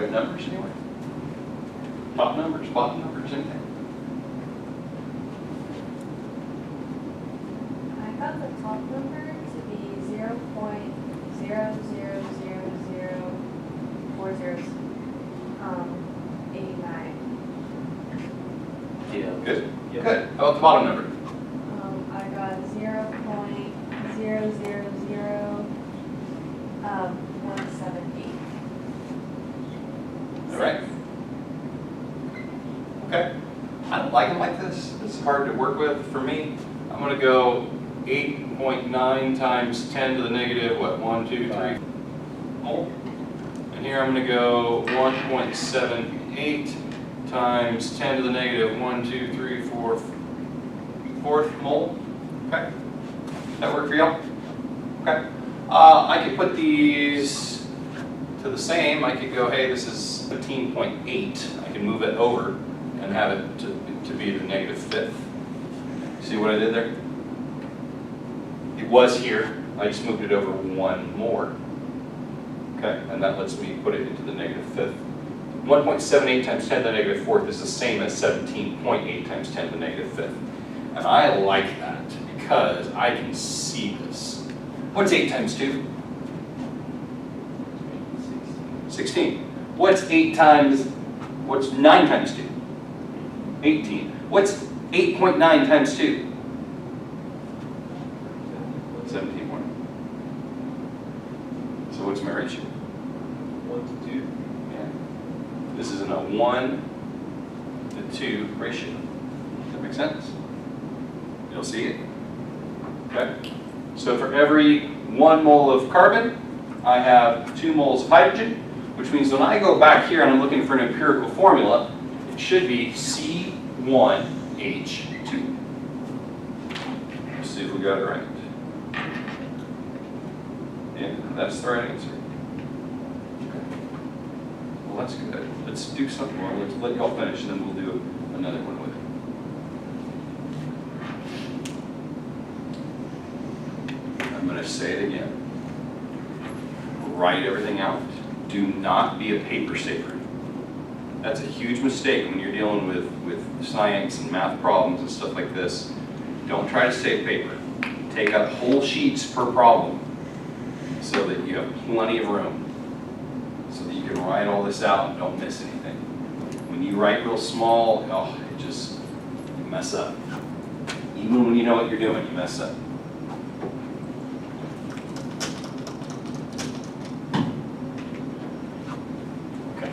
at numbers anyway? Top numbers, bottom numbers, anything? I got the top number to be 0.0000489. Yeah. Good. Yep. Good. How about the bottom number? I got 0.000178. All right. Okay. I don't like them like this. It's hard to work with for me. I'm going to go 8.9 times 10 to the negative, what, 1, 2, 3 mole. And here I'm going to go 1.78 times 10 to the negative 1, 2, 3, 4, fourth mole. Okay. That work for y'all? Okay. I could put these to the same. I could go, hey, this is 15.8. I can move it over and have it to be the negative fifth. See what I did there? It was here. I just moved it over one more. Okay, and that lets me put it into the negative fifth. 1.78 times 10 to the negative fourth is the same as 17.8 times 10 to the negative fifth. And I like that because I can see this. What's 8 times 2? 16. What's 9 times 2? 18. What's 8.9 times 2? 17. So what's my ratio? 1 to 2. Yeah. This is in a 1 to 2 ratio. Does that make sense? You'll see it. Okay. So for every 1 mole of carbon, I have 2 moles of hydrogen, which means when I go back here and I'm looking for an empirical formula, it should be C1H2. Let's see if we got it right. Yeah, that's the right answer. Okay. Well, that's good. Let's do something more. Let's let y'all finish, and then we'll do another one with it. I'm going to say it again. Write everything out. Do not be a paper saver. That's a huge mistake when you're dealing with science and math problems and stuff like this. Don't try to save paper. Take out whole sheets per problem so that you have plenty of room, so that you can write all this out and don't miss anything. When you write real small, oh, you mess up. Even when you know what you're doing, you mess up. Okay.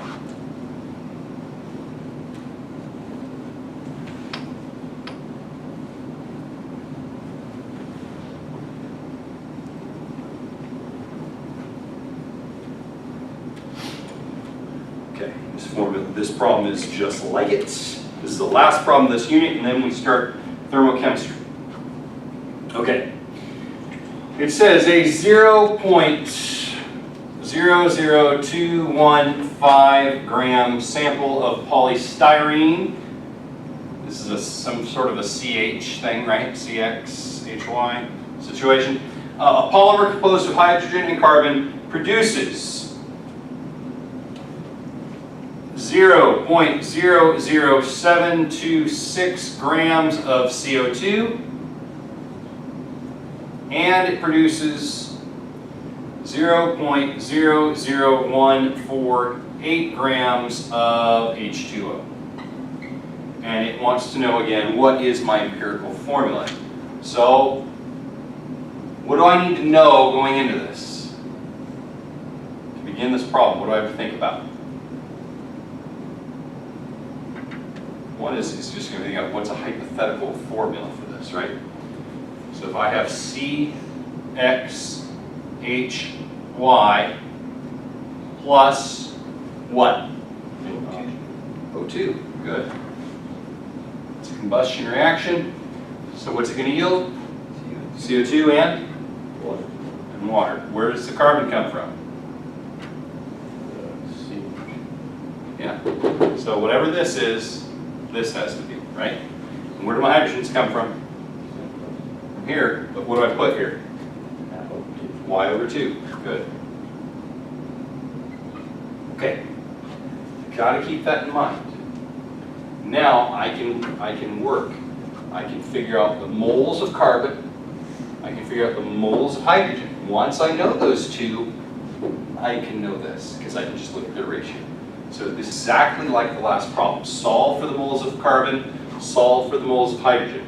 Okay, this problem is just like it. This is the last problem of this unit, and then we start thermochemistry. Okay. It says a 0.00215 gram sample of polystyrene. This is some sort of a CH thing, right? CXHY situation. A polymer composed of hydrogen and carbon produces 0.00726 grams of CO2, and it produces 0.00148 grams of H2O. And it wants to know again, what is my empirical formula? So, what do I need to know going into this? To begin this problem, what do I have to think about? One is just going to think of what's a hypothetical formula for this, right? So if I have CXHY plus what? O2. Good. It's a combustion reaction. So what's it going to yield? CO2 and? Water. And water. Where does the carbon come from? Yeah. So whatever this is, this has to be, right? And where do my hydrogens come from? From here, but what do I put here? Y over 2. Good. Okay. Got to keep that in mind. Now I can work. I can figure out the moles of carbon. I can figure out the moles of hydrogen. Once I know those two, I can know this because I can just look at their ratio. So this is exactly like the last problem. Solve for the moles of carbon, solve for the moles of hydrogen.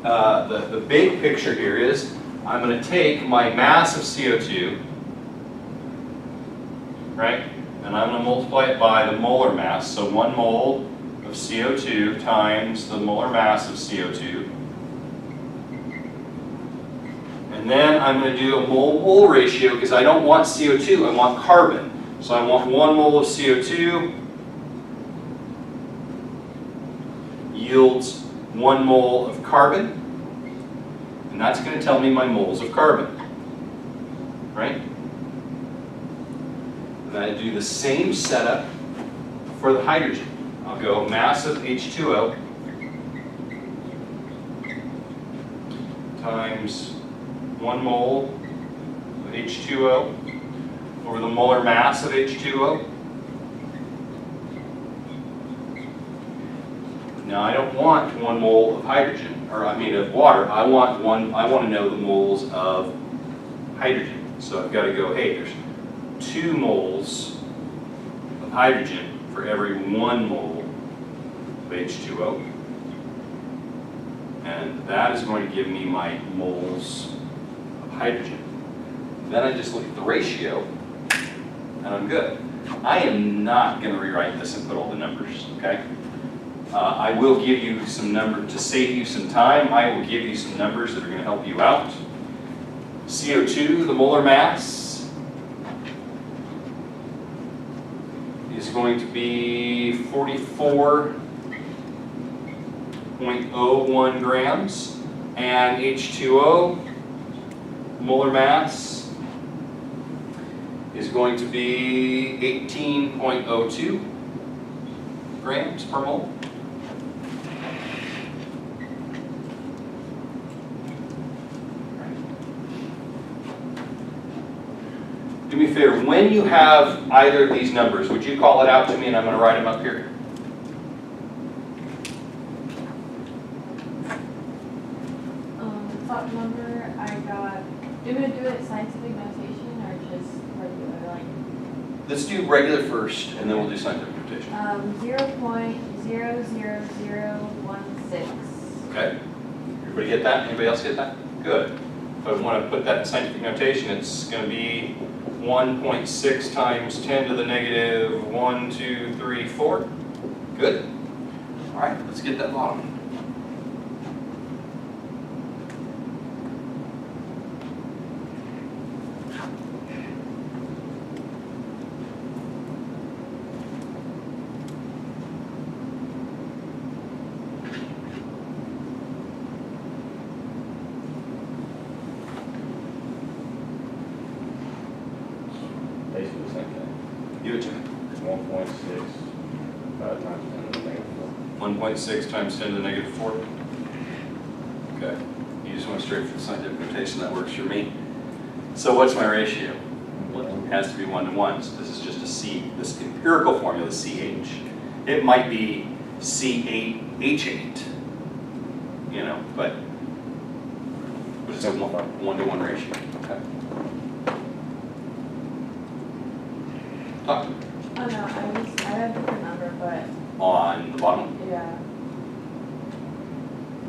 The big picture here is I'm going to take my mass of CO2, right? And I'm going to multiply it by the molar mass. So 1 mole of CO2 times the molar mass of CO2. And then I'm going to do a mole-mole ratio because I don't want CO2, I want carbon. So I want 1 mole of CO2 yields 1 mole of carbon. And that's going to tell me my moles of carbon. Right? And I do the same setup for the hydrogen. I'll go mass of H2O times 1 mole of H2O over the molar mass of H2O. Now I don't want 1 mole of hydrogen, or I mean of water. I want to know the moles of hydrogen. So I've got to go, hey, there's 2 moles of hydrogen for every 1 mole of H2O. And that is going to give me my moles of hydrogen. Then I just look at the ratio, and I'm good. I am not going to rewrite this and put all the numbers, okay? I will give you some numbers, to save you some time, I will give you some numbers that are going to help you out. CO2, the molar mass, is going to be 44.01 grams, and H2O, molar mass, is going to be 18.02 grams per mole. Do me a favor, when you have either of these numbers, would you call it out to me and I'm going to write them up here? Top number, I got, do you want to do it scientific notation or just regular, like? Let's do regular first and then we'll do scientific notation. 0.00016. Okay. Everybody get that? Anybody else get that? Good. If I want to put that in scientific notation, it's going to be 1.6 times 10 to the negative 1, 2, 3, 4. Good. All right, let's get that bottom. Basically the same thing. Give it to me. 1.6 times 10 to the negative 1.6 times 10 to the negative 4. Okay. You just went straight for the scientific notation. That works for me. So what's my ratio? Well, it has to be 1 to 1. So this is just a C. This empirical formula is CH. It might be C8H8. You know, but it's a 1 to 1 ratio. Okay. Talk to me. Oh no, I had a different number, but On the bottom. yeah.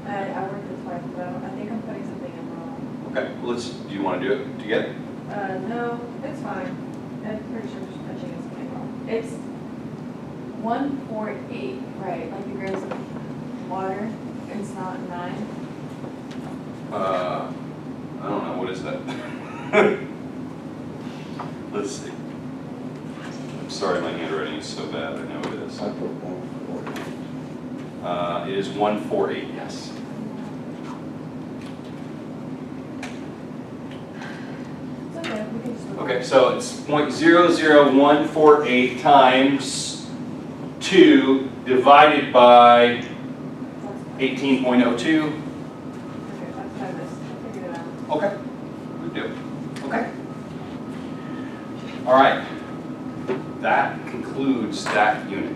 I worked it twice, but I think I'm putting something in wrong. Okay. Well, do you want to do it together? No, it's fine. I'm pretty sure I'm just punching in something wrong. It's 148, right? Like the grams of water. It's not 9. I don't know. What is that? Let's see. I'm sorry, my handwriting is so bad. I know it is. I put 1.48. It is 148. Yes. It's okay, we can just. Okay, so it's 0.00148 times 2 divided by 18.02. Okay, that's kind of this. I figured it out. Okay. Good deal. Okay. All right. That concludes includes that unit.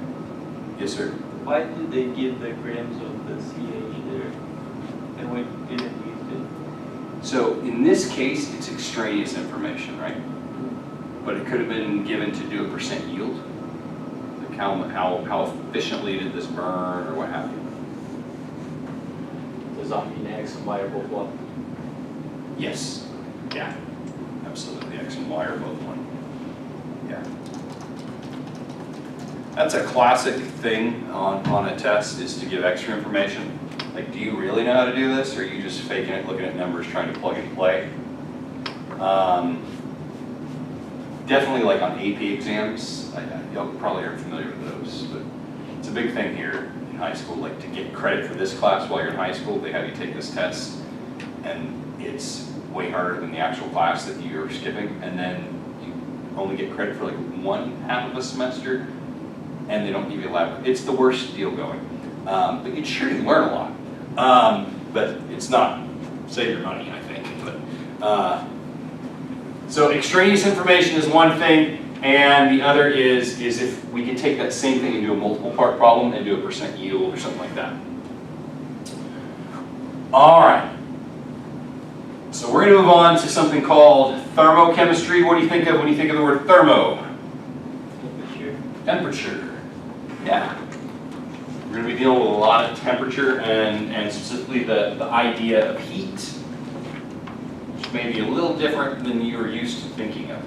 Yes, sir? Why did they give the grams of the CH there and we didn't use it? So in this case, it's extraneous information, right? But it could have been given to do a percent yield. Like how efficiently did this burn or what have you. Does that mean X and Y are both 1? Yes. Yeah. Absolutely. X and Y are both 1. Yeah. That's a classic thing on a test, is to give extra information. Like, do you really know how to do this, or are you just faking it, looking at numbers, trying to plug and play? Definitely like on AP exams, y'all probably are familiar with those, but it's a big thing here in high school. Like, to get credit for this class while you're in high school, they have you take this test, and it's way harder than the actual class that you're skipping, and then you only get credit for like 1/2 of a semester, and they don't give you a lab. It's the worst deal going. But you sure do learn a lot. But it's not save your money, I think. But so extraneous information is one thing, and the other is if we can take that same thing and do a multiple part problem and do a percent yield or something like that. All right. So we're going to move on to something called thermochemistry. What do you think of when you think of the word thermo? Temperature. Yeah. We're going to be dealing with a lot of temperature and specifically the idea of heat, which may be a little different than you are used to thinking of.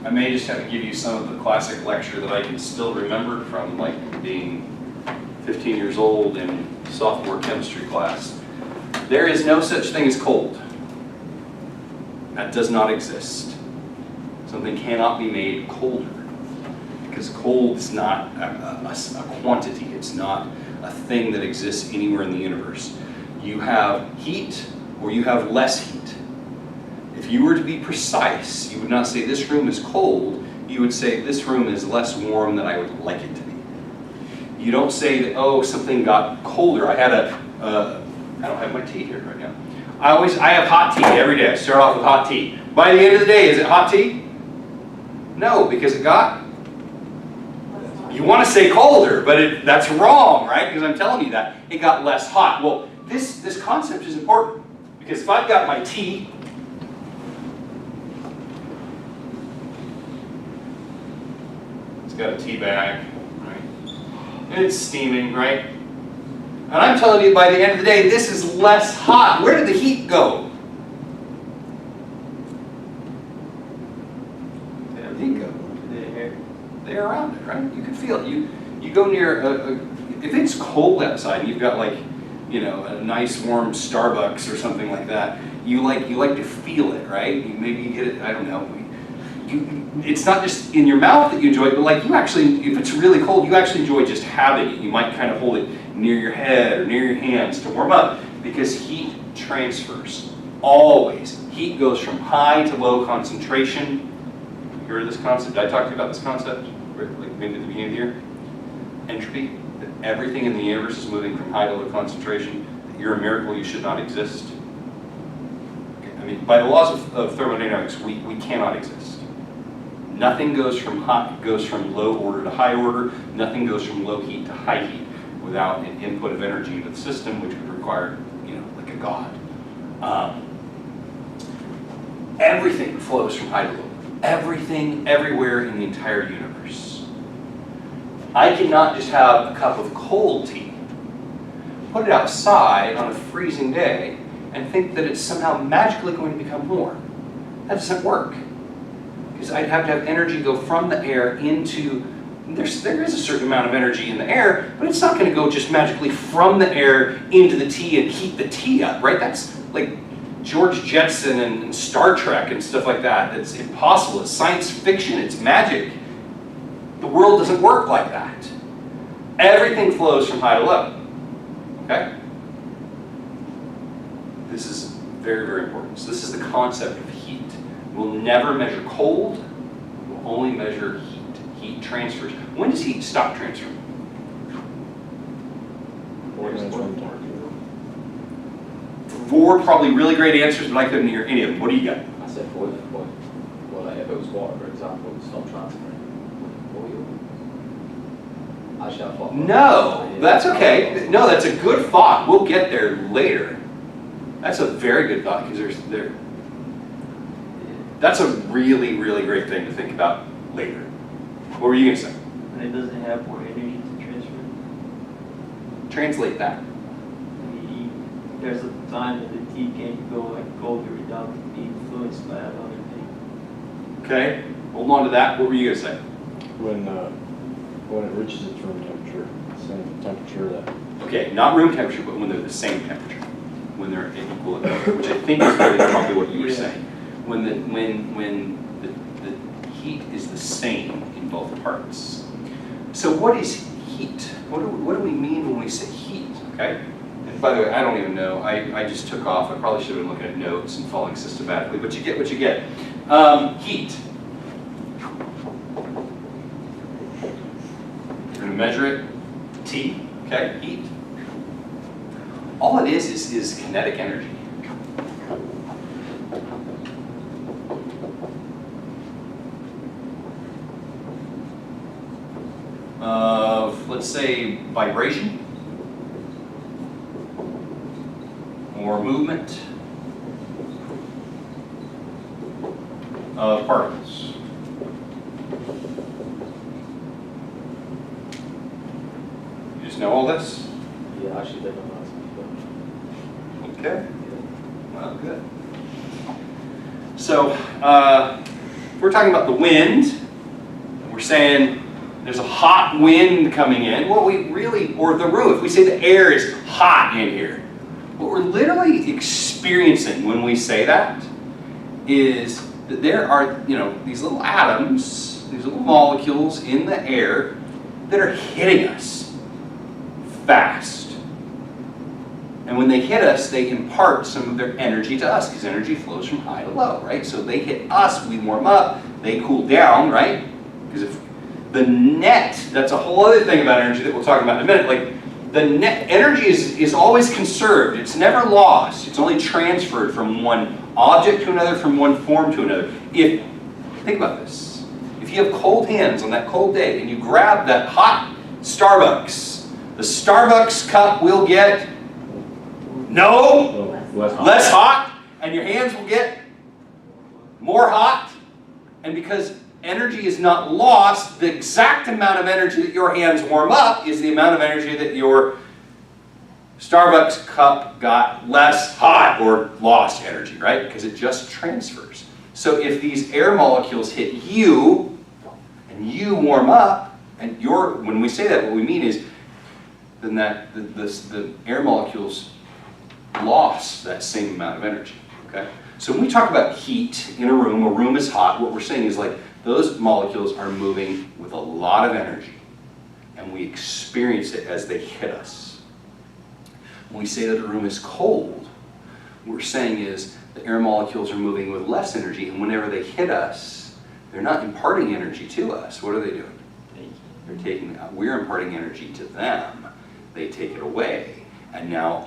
I may just have to give you some of the classic lecture that I can still remember from like being 15 years old in sophomore chemistry class. There is no such thing as cold. That does not exist. Something cannot be made colder, because cold is not a quantity. It's not a thing that exists anywhere in the universe. You have heat or you have less heat. If you were to be precise, you would not say this room is cold. You would say this room is less warm than I would like it to be. You don't say that, oh, something got colder. I don't have my tea here right now. I have hot tea every day. I start off with hot tea. By the end of the day, is it hot tea? No, because it got, you want to say colder, but that's wrong, right? Because I'm telling you that. It got less hot. Well, this concept is important, because if I've got my tea, it's got a tea bag, right? And it's steaming, right? And I'm telling you, by the end of the day, this is less hot. Where did the heat go? Where did the heat go? They're around it, right? You can feel it. You go near, if it's cold outside and you've got like, you know, a nice warm Starbucks or something like that, you like to feel it, right? Maybe you get it, I don't know. It's not just in your mouth that you enjoy it, but like you actually, if it's really cold, you actually enjoy just having it. You might kind of hold it near your head or near your hands to warm up, because heat transfers. Always. Heat goes from high to low concentration. You heard of this concept? Did I talk to you about this concept? Like maybe at the beginning of the year? Entropy. That everything in the universe is moving from high to low concentration. That you're a miracle, you should not exist. I mean, by the laws of thermodynamics, we cannot exist. Nothing goes from low order to high order. Nothing goes from low heat to high heat without an input of energy into the system, which would require, you know, like a god. Everything flows from high to low. Everything, everywhere in the entire universe. I cannot just have a cup of cold tea, put it outside on a freezing day, and think that it's somehow magically going to become warm. That doesn't work. Because I'd have to have energy go from the air into, there is a certain amount of energy in the air, but it's not going to go just magically from the air into the tea and heat the tea up, right? That's like George Jetson and Star Trek and stuff like that. It's impossible. It's science fiction. It's magic. The world doesn't work like that. Everything flows from high to low. Okay? This is very, very important. So this is the concept of heat. We'll never measure cold. We'll only measure heat. Heat transfers. When does heat stop transferring? 4 probably really great answers, but I couldn't hear any of them. What do you got? I said boiling point. Well, like if it was water, for example, it's not transferring. Oil. Actually, I thought. No, that's okay. No, that's a good thought. We'll get there later. That's a very good thought because that's a really, really great thing to think about later. What were you going to say? And it doesn't have more energy to transfer. Translate that. There's a time that the tea can go like colder without being influenced by another thing. Okay, hold on to that. What were you going to say? When it reaches its room temperature, same temperature that. Okay, not room temperature, but when they're the same temperature. When they're equal, which I think is really probably what you were saying. When the heat is the same in both parts. So what is heat? What do we mean when we say heat? Okay. And by the way, I don't even know. I just took off. I probably should have been looking at notes and following systematically. But you get what you get. Heat. We're going to measure it. T. Okay. Heat. All it is kinetic energy. Of, let's say, vibration or movement of particles. You just know all this? Yeah, I actually did know that. Okay. Well, good. So, we're talking about the wind. We're saying there's a hot wind coming in. What we really, or the room, if we say the air is hot in here, what we're literally experiencing when we say that is that there are, these little atoms, these little molecules in the air that are hitting us fast. And when they hit us, they impart some of their energy to us, because energy flows from high to low, right? So they hit us, we warm up, they cool down, right? Because if the net, that's a whole other thing about energy that we'll talk about in a minute, like the net energy is always conserved, it's never lost, it's only transferred from one object to another, from one form to another. Think about this, if you have cold hands on that cold day and you grab that hot Starbucks, the Starbucks cup will get less hot, and your hands will get more hot, and because energy is not lost, the exact amount of energy that your hands warm up is the amount of energy that your Starbucks cup got less hot or lost energy, right? Because it just transfers. So if these air molecules hit you, and you warm up, and when we say that, what we mean is then that the air molecules lost that same amount of energy, okay? So when we talk about heat in a room is hot, what we're saying is like those molecules are moving with a lot of energy, and we experience it as they hit us. When we say that a room is cold, what we're saying is the air molecules are moving with less energy, and whenever they hit us, they're not imparting energy to us. What are they doing? We're imparting energy to them. They take it away. And now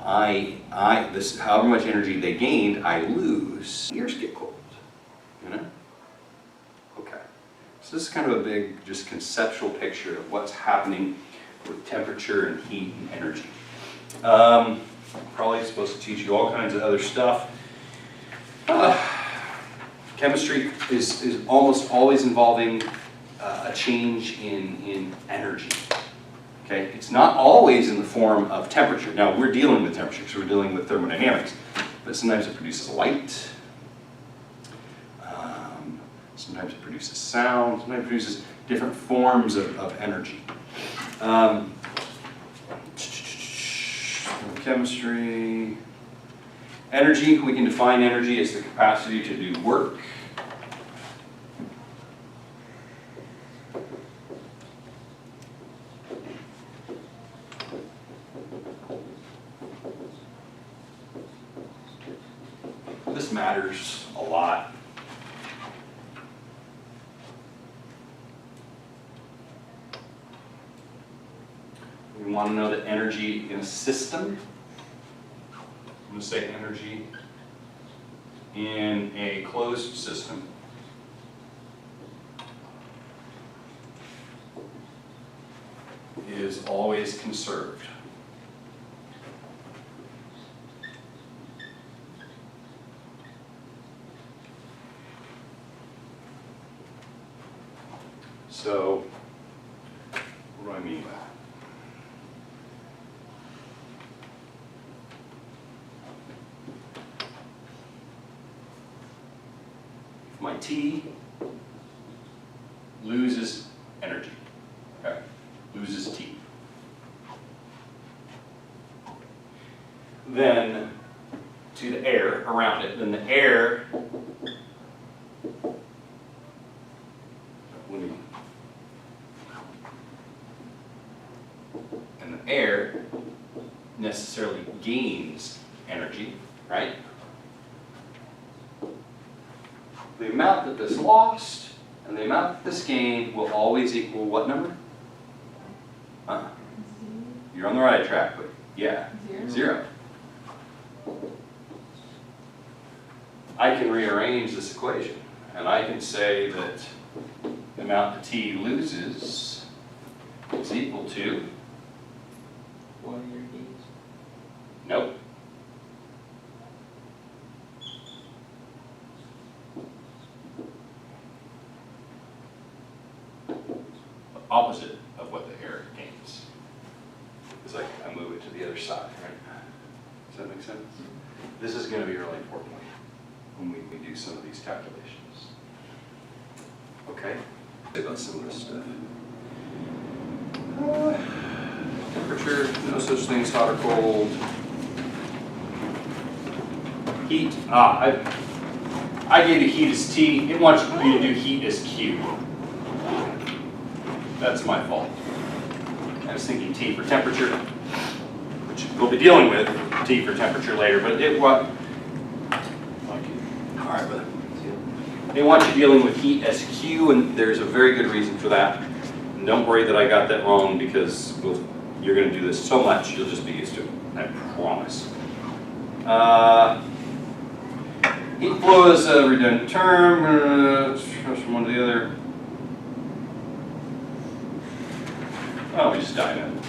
however much energy they gained, I lose. Ears get cold, Okay. So this is kind of a big, just conceptual picture of what's happening with temperature and heat and energy. Probably supposed to teach you all kinds of other stuff. Chemistry is almost always involving a change in energy. Okay, it's not always in the form of temperature. Now we're dealing with temperature, so we're dealing with thermodynamics, but sometimes it produces light, sometimes it produces sound, sometimes it produces different forms of energy. Chemistry. Energy, we can define energy as the capacity to do work. This matters a lot. We want to know the energy in a system. going to say energy in a closed system is always conserved. So, what do I mean by that? If my T loses energy, okay, loses T, then to the air around it, then the air, and the air necessarily gains energy, right? The amount that this lost and the amount that this gained will always equal what number? You're on the right track, but yeah, 0. I can rearrange this equation, and I can say that the amount that T loses is equal to, One of your gains. nope, the opposite of what the air gains. It's like I move it to the other side, right? Does that make sense? This is going to be really important when we do some of these calculations. Okay? About some of this stuff. Temperature, no such thing as hot or cold. Heat, I gave you heat as T. It wants you to do heat as Q. That's my fault. I was thinking T for temperature, which we'll be dealing with T for temperature later, but it what? All right, brother. They want you dealing with heat as Q, and there's a very good reason for that. And don't worry that I got that wrong, because you're going to do this so much, you'll just be used to it. I promise. Heat flow is a redundant term. From one to the other. Oh, we just dive in.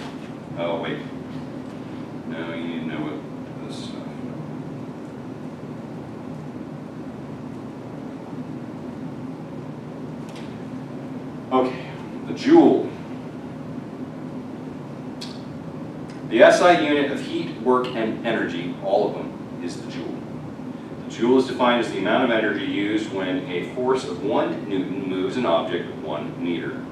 Oh, wait. No, you need to know what this stuff. Okay, the joule. The SI unit of heat, work, and energy, all of them, is the joule. The joule is defined as the amount of energy used when a force of 1 Newton moves an object of 1 meter.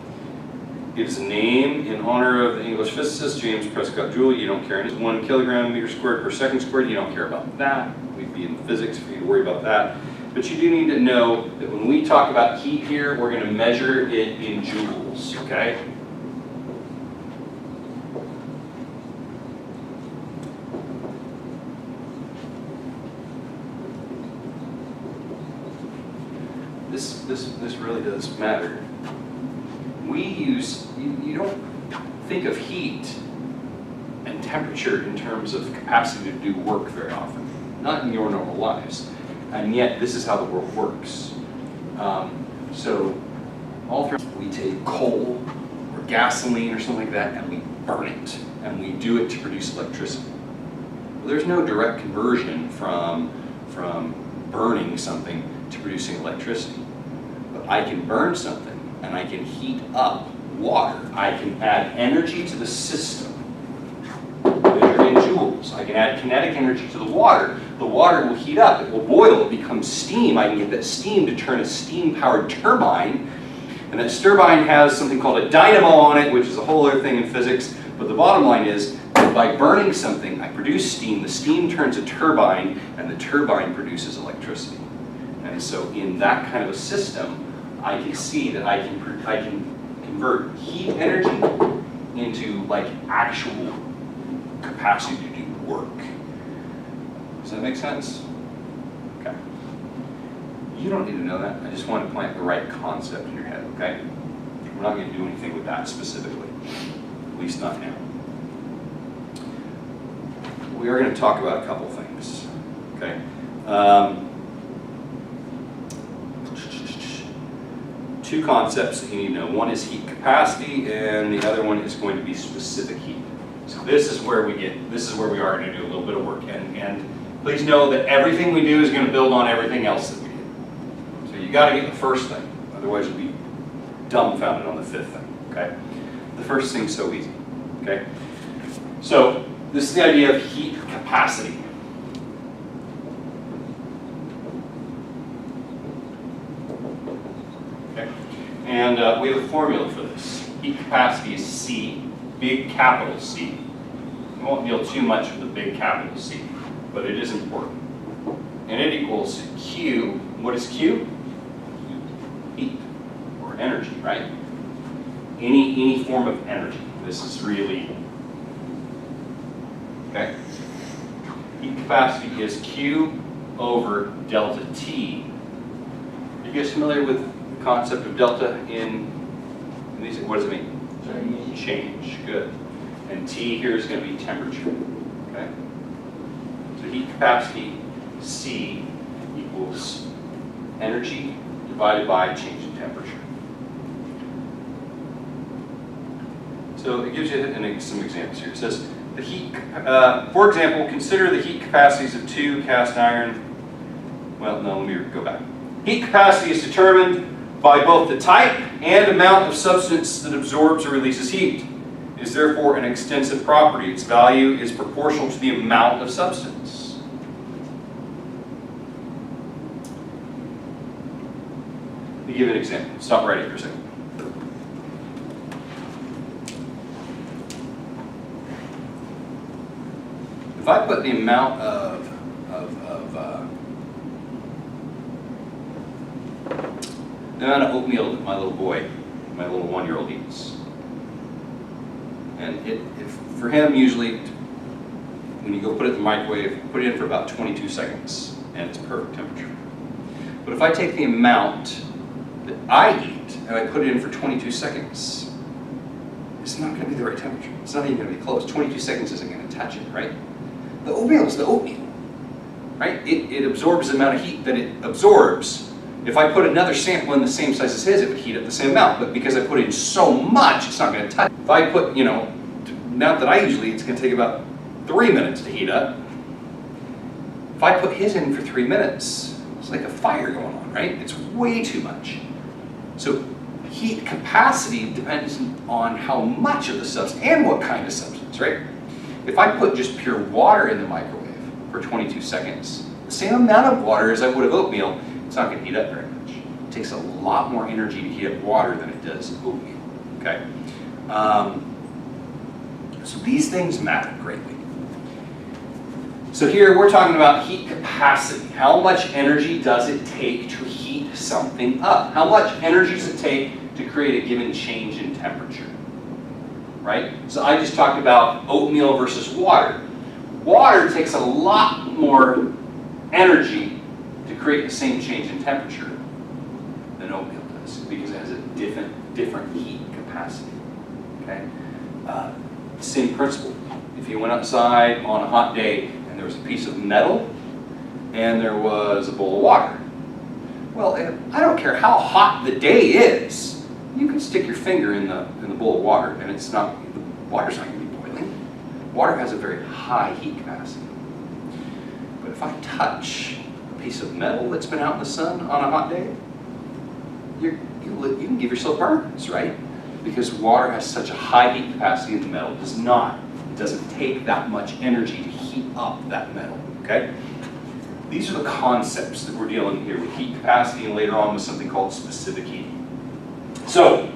It is a name in honor of the English physicist James Prescott Joule. You don't care. It's 1 kilogram meter squared per second squared. You don't care about that. We'd be in physics for you to worry about that. But you do need to know that when we talk about heat here, we're going to measure it in joules, okay? This really does matter. You don't think of heat and temperature in terms of capacity to do work very often, not in your normal lives. And yet, this is how the world works. So, all through, we take coal or gasoline or something like that, and we burn it, and we do it to produce electricity. Well, there's no direct conversion from burning something to producing electricity. But I can burn something, and I can heat up water. I can add energy to the system, measured in joules. I can add kinetic energy to the water. The water will heat up, it will boil, it becomes steam. I can get that steam to turn a steam-powered turbine, and that turbine has something called a dynamo on it, which is a whole other thing in physics. But the bottom line is, by burning something, I produce steam, the steam turns a turbine, and the turbine produces electricity. And so in that kind of a system, I can see that I can convert heat energy into like actual capacity to do work. Does that make sense? Okay. You don't need to know that. I just want to plant the right concept in your head, okay? We're not going to do anything with that specifically, at least not now. We are going to talk about a couple things. Okay. Two concepts that you need to know. One is heat capacity, and the other one is going to be specific heat. So this is where we are going to do a little bit of work. And please know that everything we do is going to build on everything else that we do. So you got to get the first thing, otherwise you'll be dumbfounded on the fifth thing. Okay. The first thing's so easy. Okay. So this is the idea of heat capacity. Okay. And we have a formula for this. Heat capacity is C, big capital C. We won't deal too much with the big capital C, but it is important. And it equals Q. What is Q? Heat, or energy, right? Any form of energy. This is really, okay? Heat capacity is Q over delta T. Are you guys familiar with the concept of delta in these? What does it mean? Change. Good. And T here is going to be temperature. Okay? So heat capacity C equals energy divided by change in temperature. So it gives you some examples here. It says the heat, for example, consider the heat capacities of two cast iron. Well, no, let me go back. Heat capacity is determined by both the type and amount of substance that absorbs or releases heat. It is therefore an extensive property. Its value is proportional to the amount of substance. Let me give you an example. Stop right here for a second. If I put the amount of oatmeal that my little boy, my little 1-year-old eats, and for him usually, when you go put it in the microwave, put it in for about 22 seconds, and it's perfect temperature. But if I take the amount that I eat and I put it in for 22 seconds, it's not going to be the right temperature. It's not even going to be close. 22 seconds isn't going to touch it, right? The oatmeal is the oatmeal, right? It absorbs the amount of heat that it absorbs. If I put another sample in the same size as his, it would heat up the same amount. But because I put in so much, it's not going to touch. If I put, the amount that I usually eat, it's going to take about 3 minutes to heat up. If I put his in for 3 minutes, it's like a fire going on, right? It's way too much. So heat capacity depends on how much of the substance and what kind of substance, right? If I put just pure water in the microwave for 22 seconds, the same amount of water as I would of oatmeal, it's not going to heat up very much. It takes a lot more energy to heat up water than it does oatmeal, okay? So these things matter greatly. So here we're talking about heat capacity. How much energy does it take to heat something up? How much energy does it take to create a given change in temperature? Right? So I just talked about oatmeal versus water. Water takes a lot more energy to create the same change in temperature than oatmeal does, because it has a different heat capacity. Okay? Same principle. If you went outside on a hot day and there was a piece of metal and there was a bowl of water, well, I don't care how hot the day is, you can stick your finger in the bowl of water and the water's not going to be boiling. Water has a very high heat capacity. But if I touch a piece of metal that's been out in the sun on a hot day, you can give yourself burns, right? Because water has such a high heat capacity and the metal does not. It doesn't take that much energy to heat up that metal, okay? These are the concepts that we're dealing here with heat capacity, and later on with something called specific heat. So,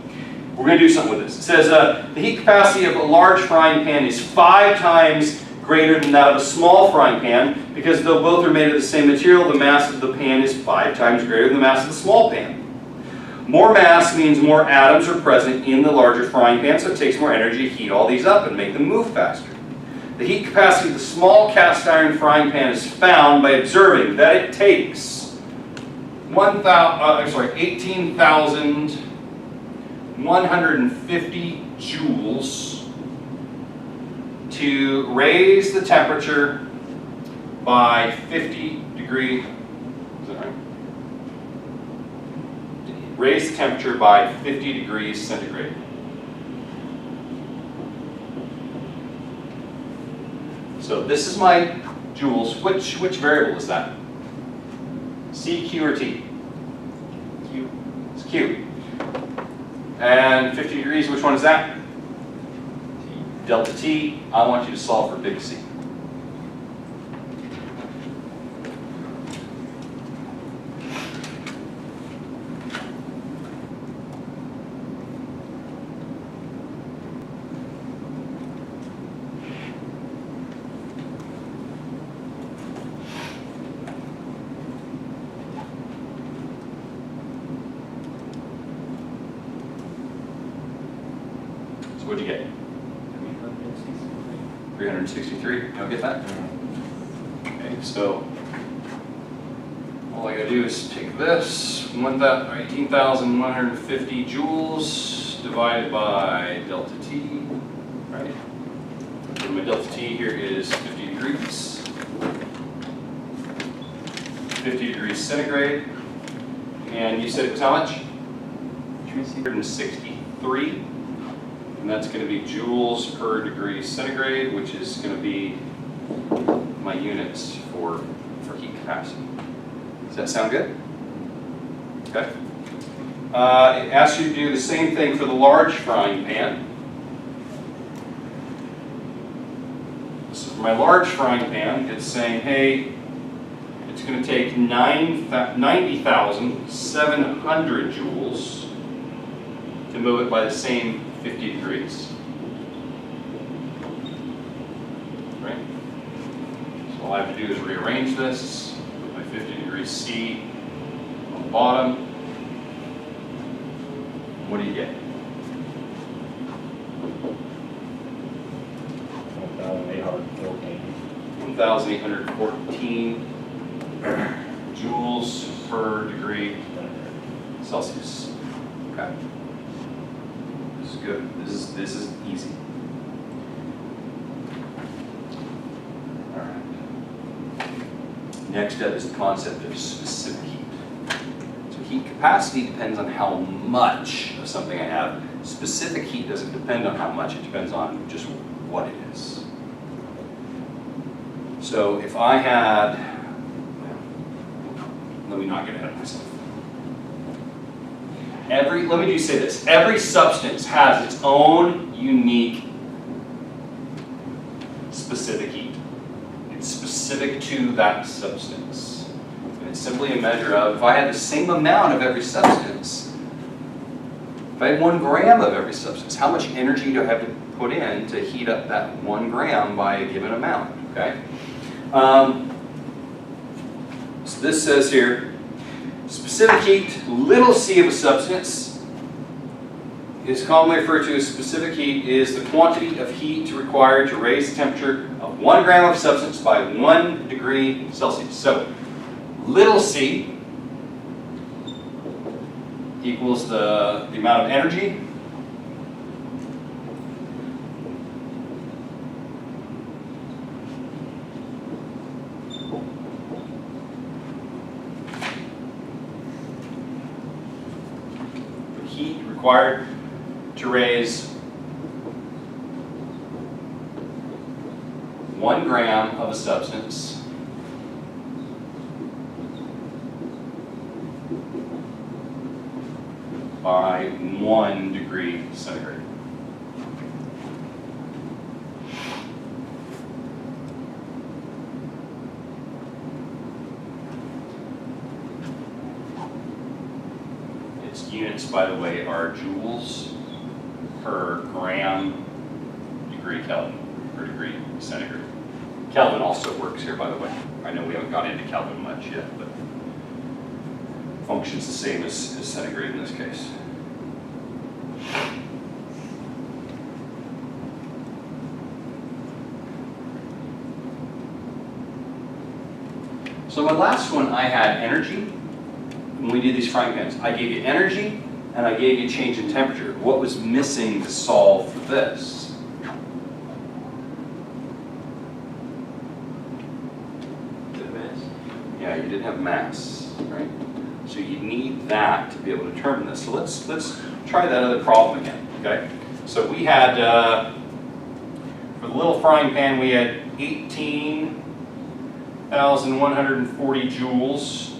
we're going to do something with this. It says the heat capacity of a large frying pan is 5 times greater than that of a small frying pan, because though both are made of the same material, the mass of the pan is 5 times greater than the mass of the small pan. More mass means more atoms are present in the larger frying pan, so it takes more energy to heat all these up and make them move faster. The heat capacity of the small cast iron frying pan is found by observing that it takes 18,150 joules to raise the temperature by 50 degree, is that right? Raise the temperature by 50 degrees centigrade. So this is my joules. Which variable is that? C, Q, or T? Q. It's Q. And 50 degrees, which one is that? Delta T. I want you to solve for big C. So what'd you get? 363. You don't get that? Okay, so all I gotta do is take this, 18,150 joules divided by delta T, right? And my delta T here is 50 degrees. 50 degrees centigrade. And you said it was how much? 363. And that's going to be joules per degree centigrade, which is going to be my units for heat capacity. Does that sound good? Okay. It asks you to do the same thing for the large frying pan. So for my large frying pan, it's saying, hey, it's going to take 90,700 joules to move it by the same 50 degrees. Right? So all I have to do is rearrange this, put my 50 degrees C on the bottom. What do you get? 1,814 joules per degree Celsius. Okay. This is good. This is easy. All right. Next up is the concept of specific heat. So heat capacity depends on how much of something I have. Specific heat doesn't depend on how much. It depends on just what it is. So if I had, let me not get ahead of myself. Let me just say this. Every substance has its own unique specific heat. It's specific to that substance. And it's simply a measure of, if I had the same amount of every substance, if I had 1 gram of every substance, how much energy do I have to put in to heat up that 1 gram by a given amount, okay? So this says here, specific heat, little c of a substance, is commonly referred to as specific heat, is the quantity of heat required to raise the temperature of 1 gram of substance by 1 degree Celsius. So, little c equals the amount of energy required to raise 1 gram of a substance by 1 degree centigrade. Units, by the way, are joules per gram degree Kelvin, per degree centigrade. Kelvin also works here, by the way. I know we haven't got into Kelvin much yet, but functions the same as centigrade in this case. So my last one, I had energy. When we did these frying pans, I gave you energy and I gave you change in temperature. What was missing to solve for this? right? You didn't have mass, right? So you need that to be able to determine this. So let's try that other problem again, okay? So we had, for the little frying pan, we had 18,140 joules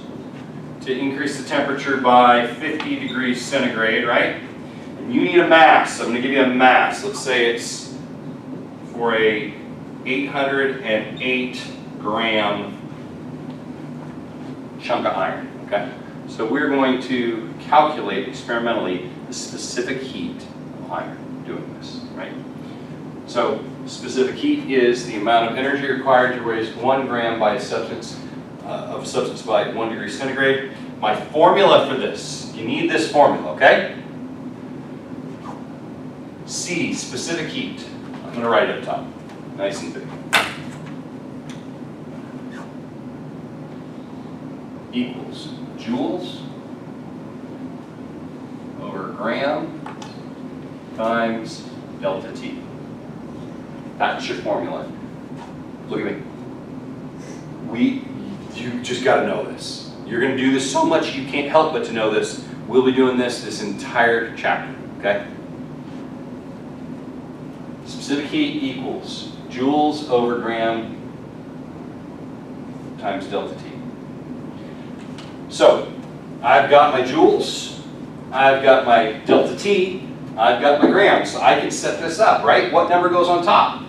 to increase the temperature by 50 degrees centigrade, right? And you need a mass. So I'm going to give you a mass. Let's say it's for a 808 gram chunk of iron, okay? So we're going to calculate experimentally the specific heat of iron doing this, right? So specific heat is the amount of energy required to raise 1 gram by a substance by 1 degree centigrade. My formula for this, you need this formula, okay? C, specific heat. I'm going to write it up top, nice and big. Equals joules over gram times delta T. That's your formula. Look at me. You just got to know this. You're going to do this so much you can't help but to know this. We'll be doing this entire chapter, okay? Specific heat equals joules over gram times delta T. So, I've got my joules, I've got my delta T, I've got my grams. So I can set this up, right? What number goes on top?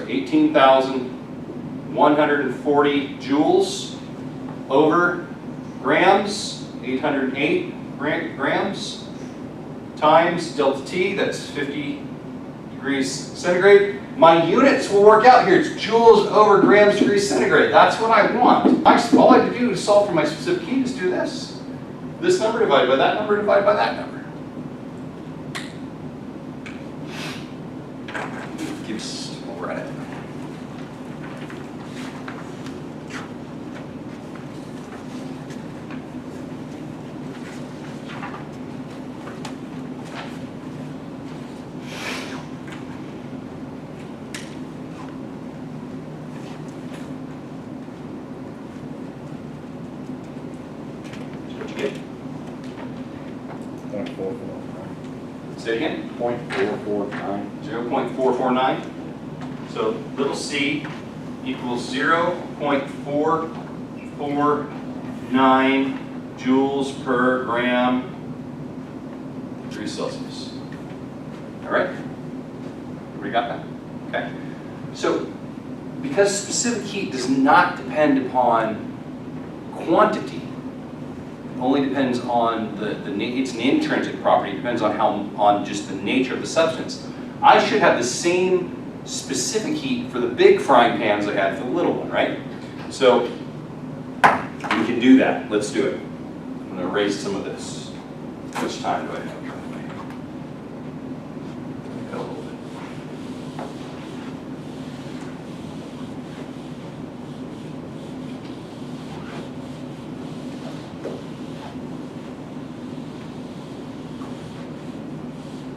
18,140 joules over grams, 808 grams, times delta T, that's 50 degrees centigrade. My units will work out here. It's joules over grams degrees centigrade. That's what I want. All I have to do to solve for my specific heat is do this. This number divided by that number divided by that number. Gives over at it. Say it again. 0.449. 0.449. So little c equals 0.449 joules per gram degrees Celsius. All right? Everybody got that? Okay. So because specific heat does not depend upon quantity, only depends on it's an intrinsic property. It depends on just the nature of the substance. I should have the same specific heat for the big frying pans I had for the little one, right? So we can do that. Let's do it. I'm going to erase some of this. How much time do I have? Got a little bit.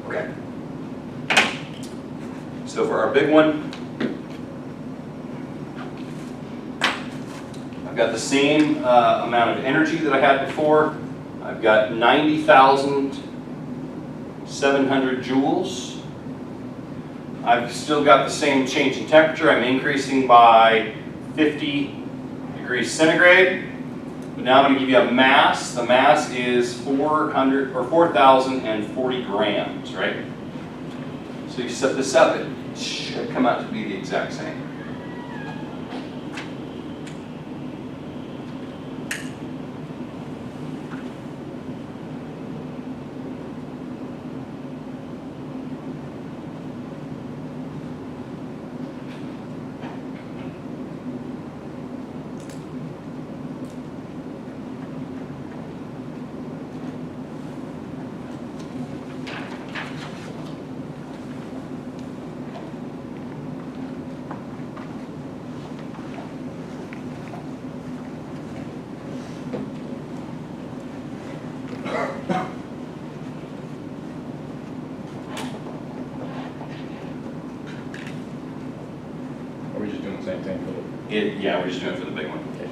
Okay. So for our big one, I've got the same amount of energy that I had before. I've got 90,700 joules. I've still got the same change in temperature. I'm increasing by 50 degrees centigrade. But now I'm going to give you a mass. The mass is 4,040 grams, right? So you set this up, it should come out to be the exact same. Yeah, we're just doing it for the big one. Okay.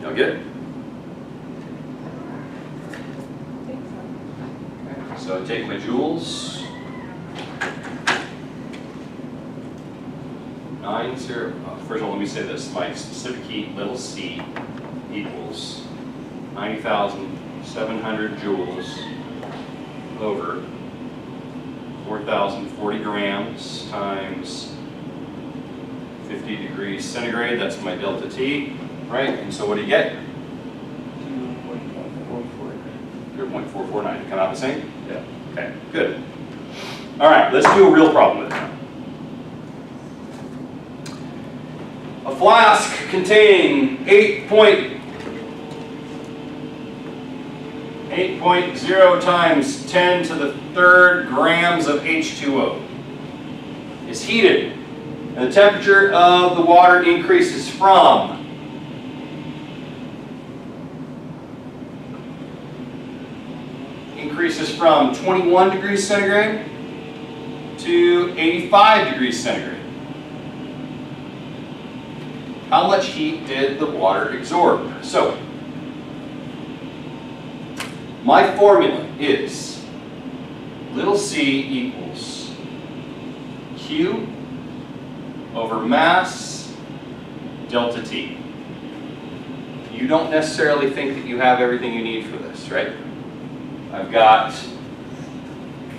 Y'all get it? I think so. So I take my joules. 90, first of all, let me say this, my specific heat, little c, equals 90,700 joules over 4,040 grams times 50 degrees centigrade, that's my delta T, right? And so what do you get? 0.449, come out the same? Yeah. Okay, good. All right, let's do a real problem with it now. A flask containing 8.0 times 10 to the third grams of H2O is heated, and the temperature of the water increases from 21 degrees centigrade to 85 degrees centigrade. How much heat did the water absorb? So, my formula is little c equals Q over mass delta T. You don't necessarily think that you have everything you need for this, right? I've got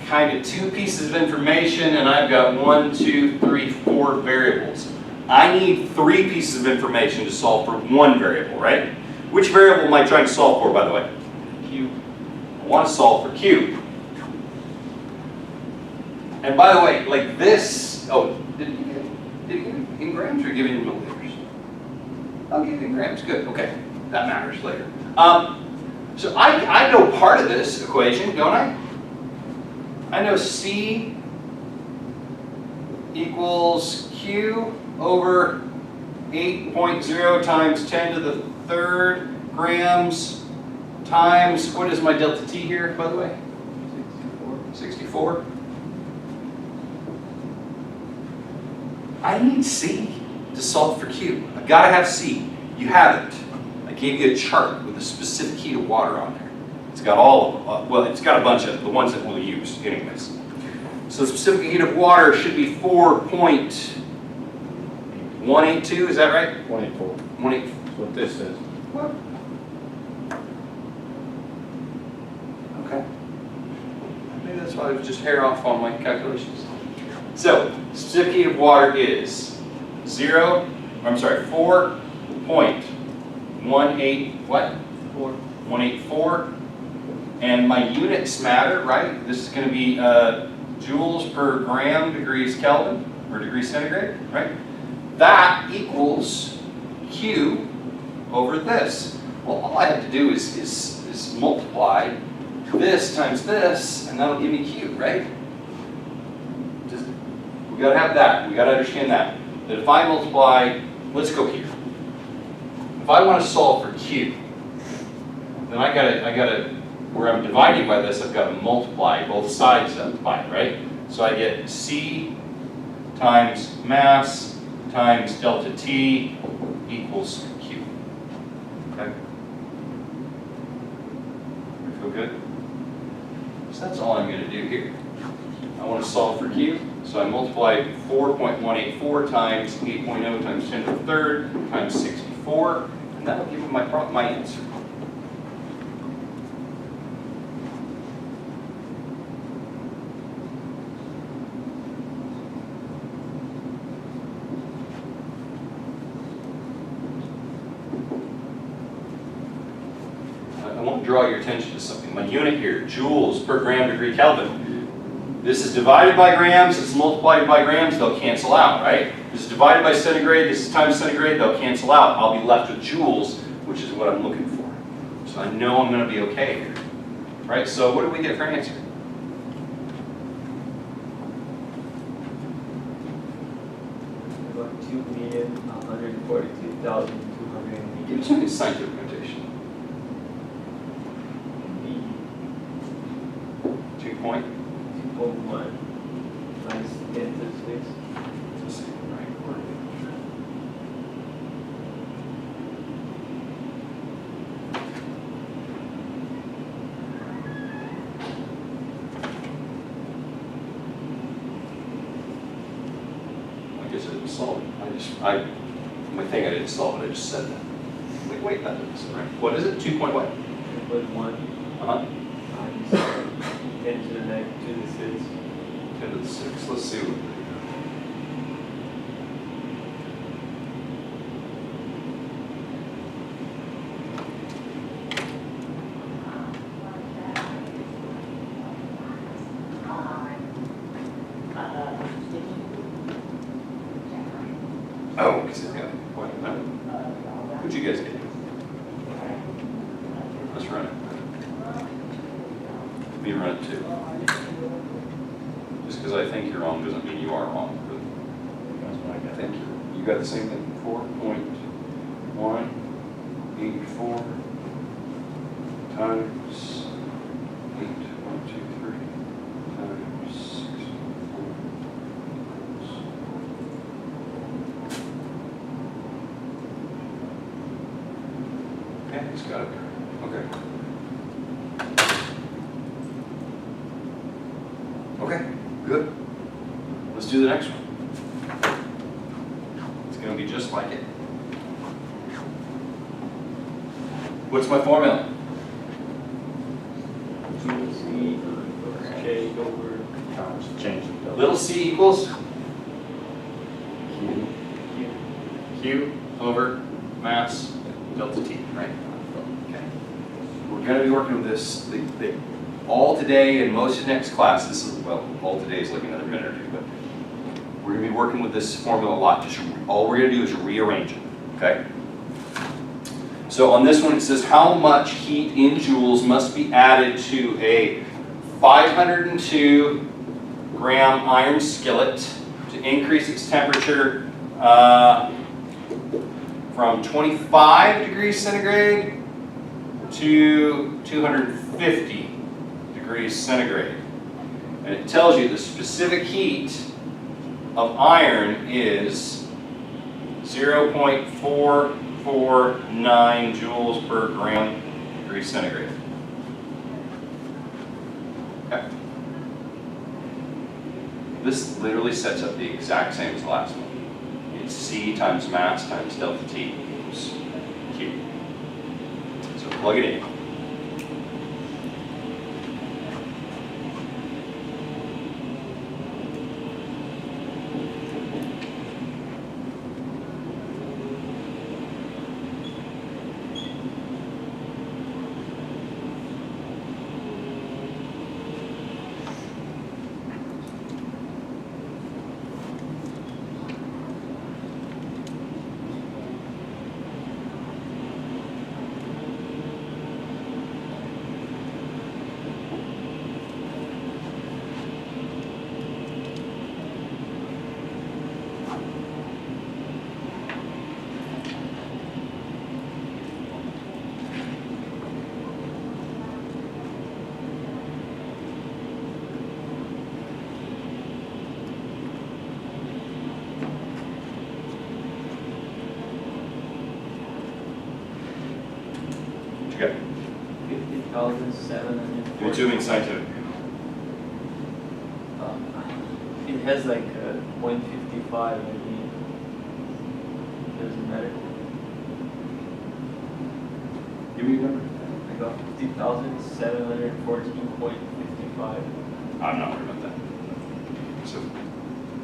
kind of 2 pieces of information, and I've got 1, 2, 3, 4 variables. I need 3 pieces of information to solve for 1 variable, right? Which variable am I trying to solve for, by the way? Q. I want to solve for Q. And by the way, like this, oh, did you get it in grams or give it in milliliters? I'll give it in grams, good, okay. That matters later. So I know part of this equation, don't I? I know C equals Q over 8.0 times 10 to the third grams times, what is my delta T here, by the way? 64. I need C to solve for Q. I've got to have C. You have it. I gave you a chart with a specific heat of water on there. It's got all of them. Well, it's got a bunch of the ones that we'll use anyways. So the specific heat of water should be 4.182, is that right? 184. 184. That's what this is. What? Okay. Maybe that's why I was just hair off on my calculations. So, specific heat of water is 4.18 what? 184. And my units matter, right? This is going to be joules per gram degrees Kelvin, or degrees centigrade, right? That equals Q over this. Well, all I have to do is multiply this times this, and that'll give me Q, right? We got to have that. We got to understand that. That if I multiply, let's go here. If I want to solve for Q, then I gotta, where I'm dividing by this, I've got to multiply both sides by it, right? So I get C times mass times delta T equals Q. Okay? Feel good? So that's all I'm going to do here. I want to solve for Q, so I multiply 4.184 times 8.0 times 10 to the third times 64, and that'll give me my answer. I won't draw your attention to something. My unit here, joules per gram degree Kelvin. This is divided by grams, this is multiplied by grams, they'll cancel out, right? This is divided by centigrade, this is times centigrade, they'll cancel out. I'll be left with joules, which is what I'm looking for. So I know I'm going to be okay here. Right, so what do we get for an answer? About 2,142,280. Give me some scientific notation. 2 point. 2.1 times 10 to the 6. Let's see, right, where are we? I guess I didn't solve it. My thing, I didn't solve it, I just said that. Wait, that doesn't right. What is it? 2 point what? 2.1 Uh-huh. times 10 to the negative 2 to the 6. 10 to the 6. Let's see what we got. Oh, because it's got a point. What'd you guys get? Let's run it. Me run it too. Just because I think you're wrong doesn't mean you are wrong. That's what I got. Thank you. You got the same thing? 4.184 times 8.123 times 6.4. Okay, it's got it there. Okay. Okay, good. Let's do the next one. It's going to be just like it. What's my formula? C K over Times, change the delta. Little c equals Q. q over mass delta t, right? Okay. We're going to be working with this all today and most of next class. This is, well, all today is like another minute or two, but we're going to be working with this formula a lot. Just all we're going to do is rearrange it, okay? So on this one it says how much heat in joules must be added to a 502 gram iron skillet to increase its temperature from 25 degrees centigrade to 250 degrees centigrade. And it tells you the specific heat of iron is 0.449 joules per gram degree centigrade. Okay. This literally sets up the exact same as the last one. It's C times mass times delta T equals Q. So plug it in. Okay. 50,740. You're doing scientific. It has like a 0.55, I mean, doesn't matter. Give me a number. I got 50,714.55. I'm not worried about that. So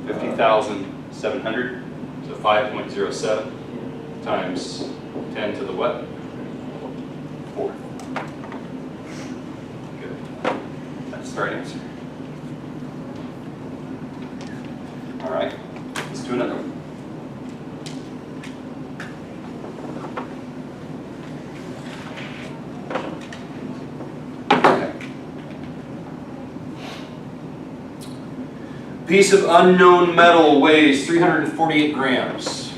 50,700, so 5.07 times 10 to the what? 4. Good. That's the right answer. All right, let's do another one. Okay. Piece of unknown metal weighs 348 grams.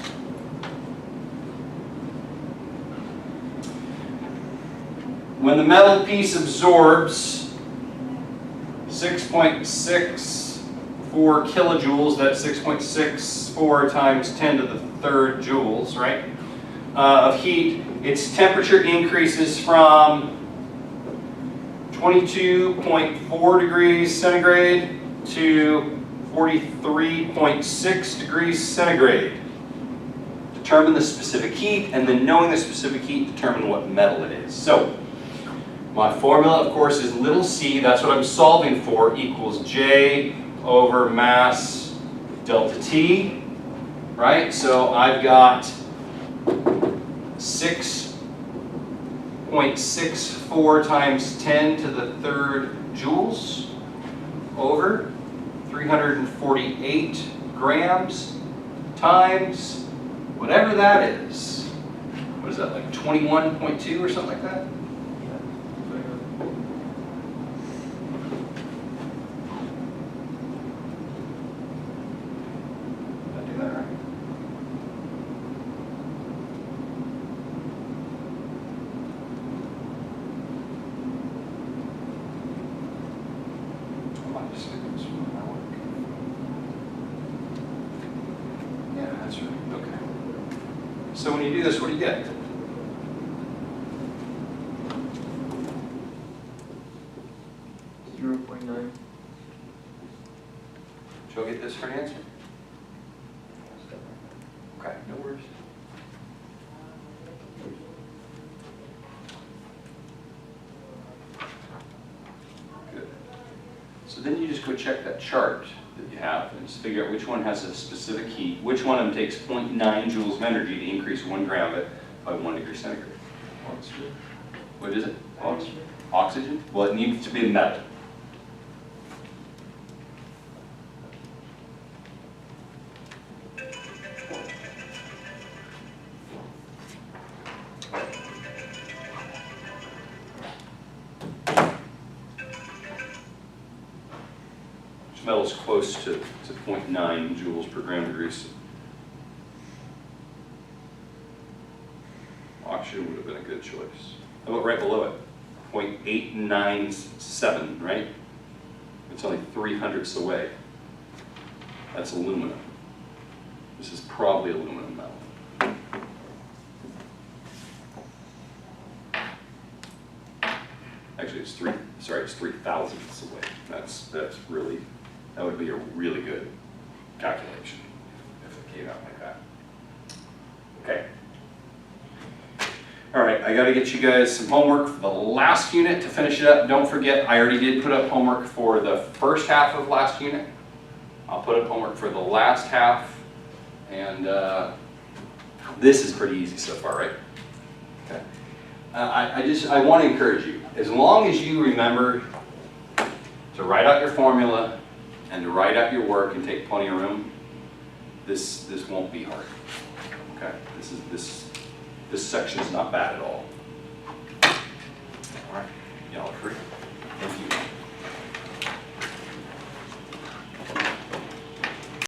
When the metal piece absorbs 6.64 kilojoules, that's 6.64 times 10 to the third joules, right, of heat, its temperature increases from 22.4 degrees centigrade to 43.6 degrees centigrade. Determine the specific heat, and then knowing the specific heat, determine what metal it is. So, my formula, of course, is little c, that's what I'm solving for, equals J over mass delta T, right? So I've got 6.64 times 10 to the third joules over 348 grams times whatever that is. What is that, like 21.2 or something like that? So when you do this, what do you get? .9. Shall I get this for an answer? Okay, no worries. Good. So then you just go check that chart that you have and just figure out which one has a specific heat, which one of them takes 0.9 joules of energy to increase 1 gram of it by 1 degree centigrade. Oxygen. What is it? Oxygen? Well, it needs to be a metal. Metal is close to 0.9 joules per gram degrees. Oxygen would have been a good choice. How about right below it? 0.897, right? It's only 3/100ths away. That's aluminum. This is probably aluminum metal. Actually, it's 3/1000ths away. That's really, that would be a really good calculation if it came out like that. Okay. All right, I got to get you guys some homework for the last unit to finish it up. Don't forget, I already did put up homework for the first half of last unit. I'll put up homework for the last half, and this is pretty easy so far, right? Okay. I want to encourage you, as long as you remember to write out your formula and to write out your work and take plenty of room, this won't be hard. Okay, this section is not bad at all.